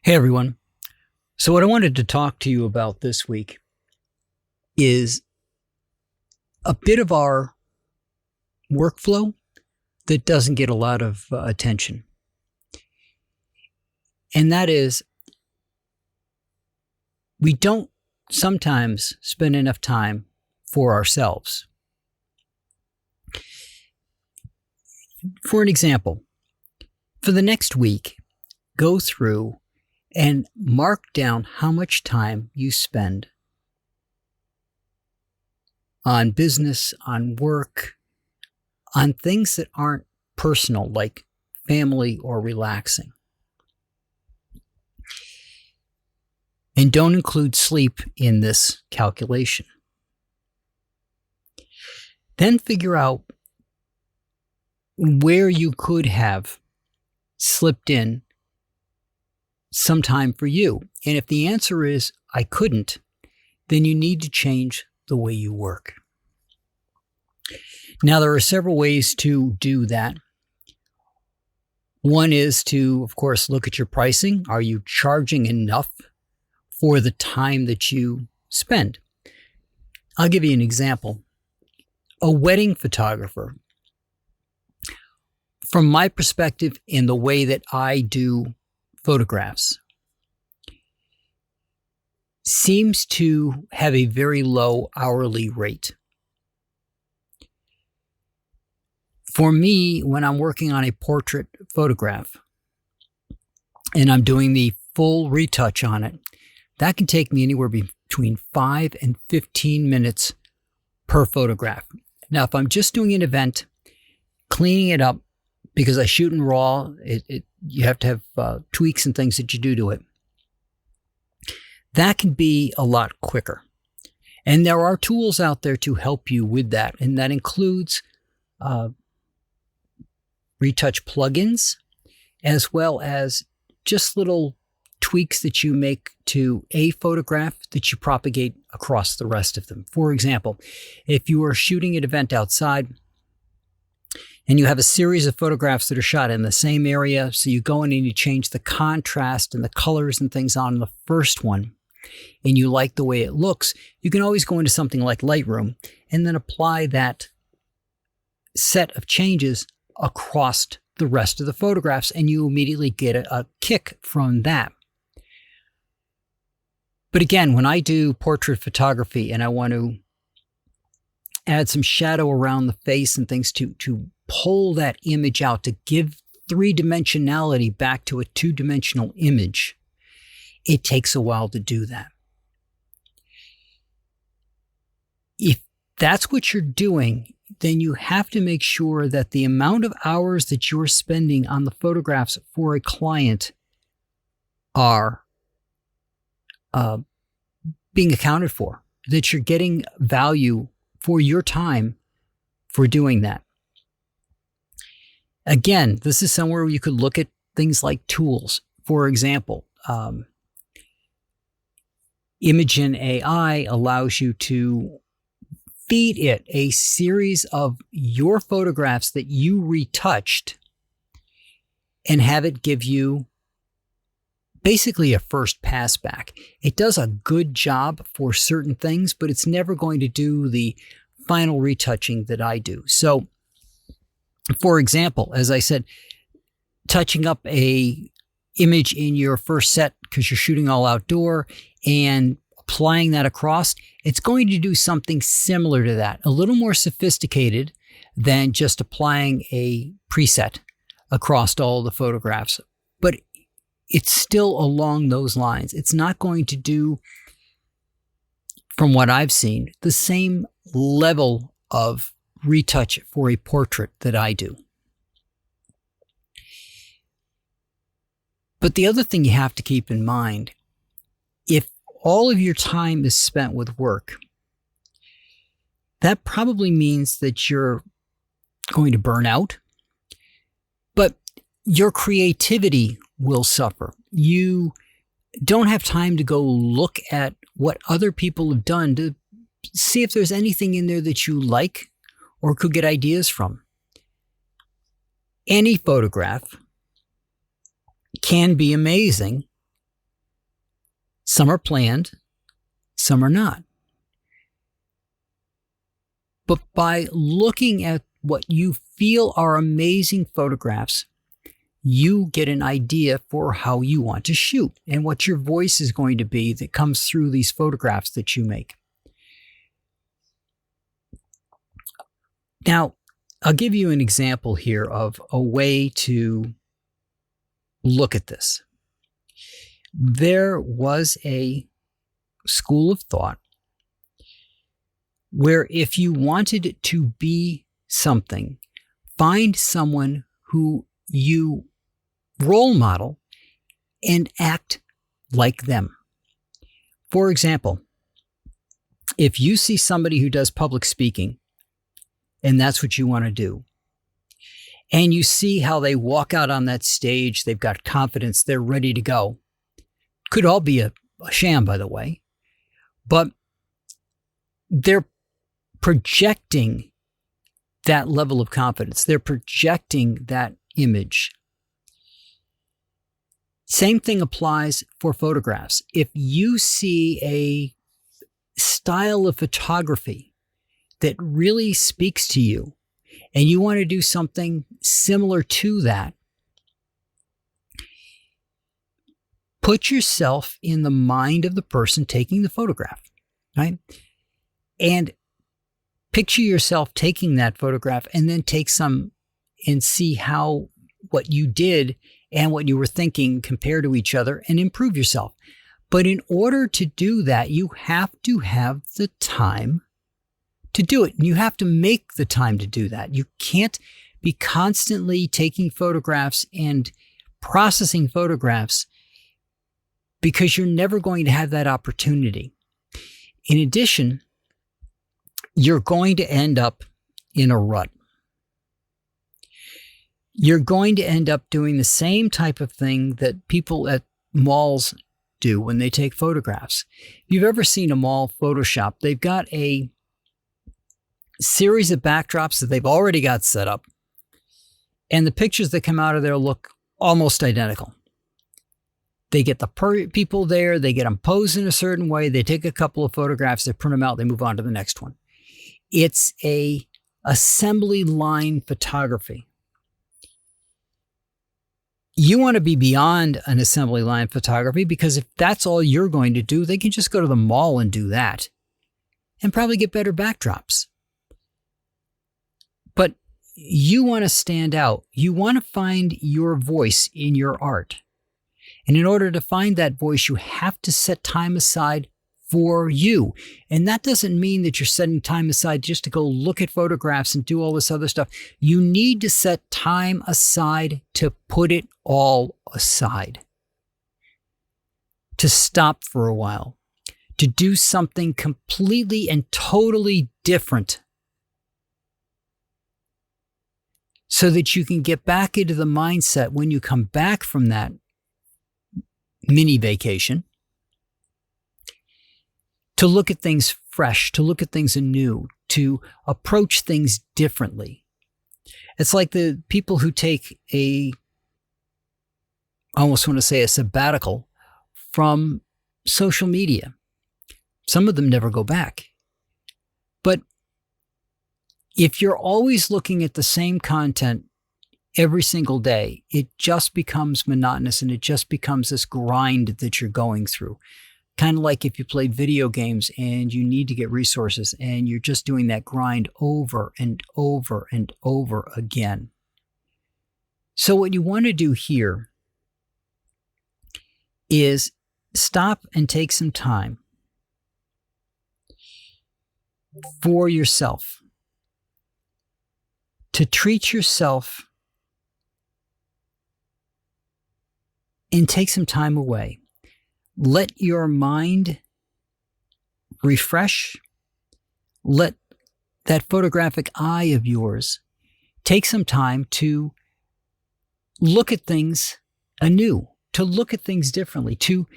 Hey everyone. So, what I wanted to talk to you about this week is a bit of our workflow that doesn't get a lot of attention. And that is, we don't sometimes spend enough time for ourselves. For an example, for the next week, go through and mark down how much time you spend on business, on work, on things that aren't personal, like family or relaxing. And don't include sleep in this calculation. Then figure out where you could have slipped in some time for you. And if the answer is, I couldn't, then you need to change the way you work. Now, there are several ways to do that. One is to, of course, look at your pricing. Are you charging enough for the time that you spend? I'll give you an example. A wedding photographer, from my perspective, in the way that I do photographs, seems to have a very low hourly rate. For me, when I'm working on a portrait photograph and I'm doing the full retouch on it, that can take me anywhere between 5 and 15 minutes per photograph. Now, if I'm just doing an event, cleaning it up, because I shoot in RAW, you have to have tweaks and things that you do to it. That can be a lot quicker. And there are tools out there to help you with that. And that includes retouch plugins, as well as just little tweaks that you make to a photograph that you propagate across the rest of them. For example, if you are shooting an event outside, and you have a series of photographs that are shot in the same area, so you go in and you change the contrast and the colors and things on the first one, and you like the way it looks, you can always go into something like Lightroom and then apply that set of changes across the rest of the photographs, and you immediately get a kick from that. But again, when I do portrait photography and I want to add some shadow around the face and things to pull that image out, to give three-dimensionality back to a two-dimensional image, it takes a while to do that. If that's what you're doing, then you have to make sure that the amount of hours that you're spending on the photographs for a client are being accounted for, that you're getting value for your time for doing that. Again, this is somewhere where you could look at things like tools. For example, Imagen AI allows you to feed it a series of your photographs that you retouched and have it give you basically a first pass back. It does a good job for certain things, but it's never going to do the final retouching that I do. So, for example, as I said, touching up a image in your first set because you're shooting all outdoor and applying that across, it's going to do something similar to that, a little more sophisticated than just applying a preset across all the photographs. But it's still along those lines. It's not going to do, from what I've seen, the same level of retouch for a portrait that I do. But the other thing you have to keep in mind, if all of your time is spent with work, that probably means that you're going to burn out, but your creativity will suffer. You don't have time to go look at what other people have done to see if there's anything in there that you like or could get ideas from. Any photograph can be amazing Some are planned, some are not. But by looking at what you feel are amazing photographs, you get an idea for how you want to shoot and what your voice is going to be that comes through these photographs that you make. Now, I'll give you an example here of a way to look at this. There was a school of thought where if you wanted to be something, find someone who you role model and act like them. For example, if you see somebody who does public speaking and that's what you want to do, and you see how they walk out on that stage, they've got confidence, they're ready to go. Could all be a sham, by the way, but they're projecting that level of confidence. They're projecting that image. Same thing applies for photographs. If you see a style of photography that really speaks to you and you want to do something similar to that, put yourself in the mind of the person taking the photograph, right? And picture yourself taking that photograph and then take some and see how what you did and what you were thinking compare to each other and improve yourself. But in order to do that, you have to have the time to do it. And you have to make the time to do that. You can't be constantly taking photographs and processing photographs because you're never going to have that opportunity. In addition, you're going to end up in a rut. You're going to end up doing the same type of thing that people at malls do when they take photographs. If you've ever seen a mall Photoshop, they've got a series of backdrops that they've already got set up, and the pictures that come out of there look almost identical. They get the people there, they get them posed in a certain way, they take a couple of photographs, they print them out, they move on to the next one. It's a assembly line photography. You want to be beyond an assembly line photography because if that's all you're going to do, they can just go to the mall and do that and probably get better backdrops. But you want to stand out. You want to find your voice in your art. And in order to find that voice, you have to set time aside for you. And that doesn't mean that you're setting time aside just to go look at photographs and do all this other stuff. You need to set time aside to put it all aside. To stop for a while. To do something completely and totally different. So that you can get back into the mindset when you come back from that mini vacation to look at things fresh, to look at things anew, to approach things differently. It's like the people who take I almost want to say a sabbatical from social media. Some of them never go back. But if you're always looking at the same content every single day, it just becomes monotonous and it just becomes this grind that you're going through. Kind of like if you played video games and you need to get resources and you're just doing that grind over and over and over again. So what you want to do here is stop and take some time for yourself to treat yourself and take some time away. Let your mind refresh. Let that photographic eye of yours take some time to look at things anew, to look at things differently, to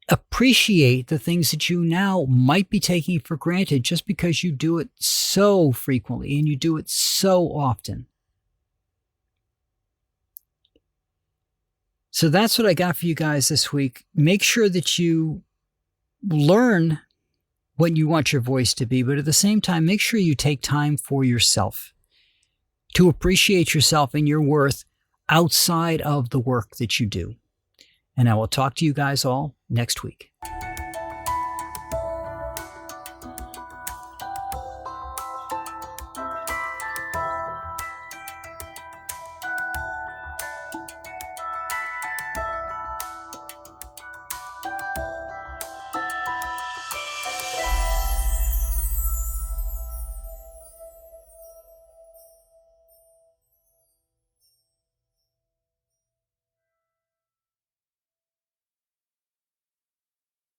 appreciate the things that you now might be taking for granted just because you do it so frequently and you do it so often. So that's what I got for you guys this week. Make sure that you learn what you want your voice to be, but at the same time, make sure you take time for yourself to appreciate yourself and your worth outside of the work that you do. And I will talk to you guys all next week.